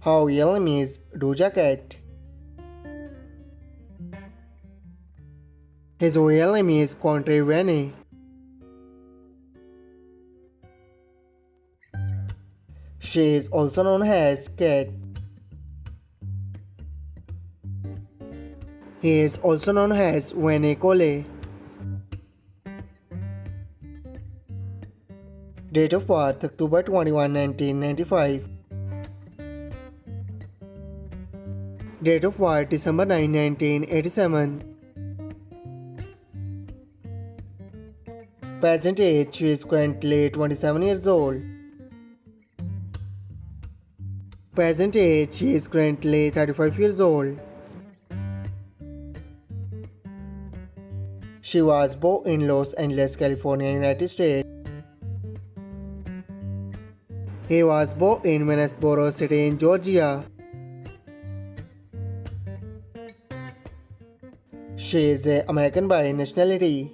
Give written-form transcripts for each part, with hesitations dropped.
How real name is Doja Cat. His real name is Kountry. She is also known as Cat. He is also known as Colley. Date of birth October 21, 1995. Date of birth December 9, 1987. Present age, she is currently 27 years old. Present age, she is currently 35 years old. She was born in Los Angeles, California, United States. He was born in Waynesboro City in Georgia. She is American by nationality.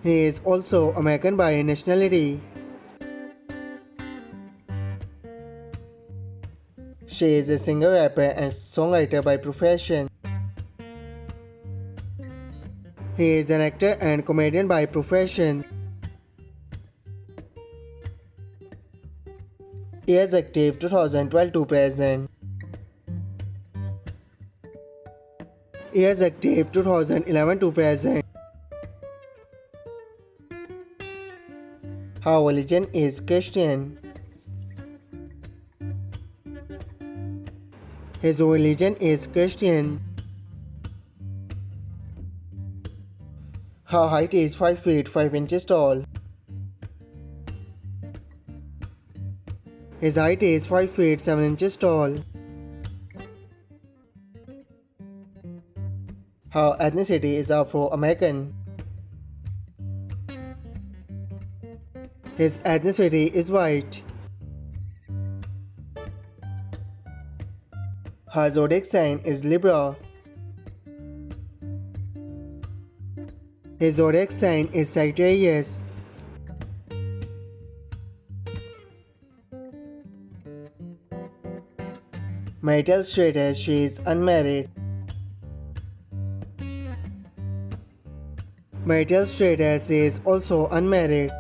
He is also American by nationality. She is a singer, rapper, and songwriter by profession. He is an actor and comedian by profession. Years active 2012 to present. Years active 2011 to present. Her religion is Christian. His religion is Christian. Her height is 5 feet 5 inches tall. His height is 5 feet 7 inches tall. Her ethnicity is Afro-American. His ethnicity is white. Her zodiac sign is Libra. His zodiac sign is Sagittarius. Marital status, she is unmarried. Marital status is also unmarried.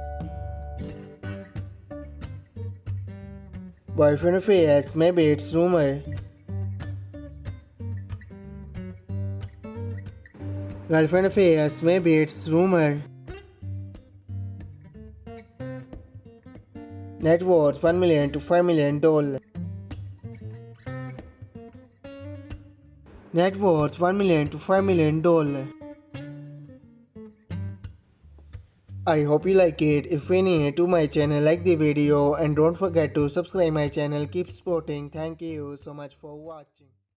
Boyfriend affairs, maybe it's rumor. Girlfriend affairs, maybe it's rumor. Net worth $1 million to $5 million. Net worth $1 million to $5 million. I hope you like it. If you're new to my channel, like the video and don't forget to subscribe my channel. Keep supporting. Thank you so much for watching.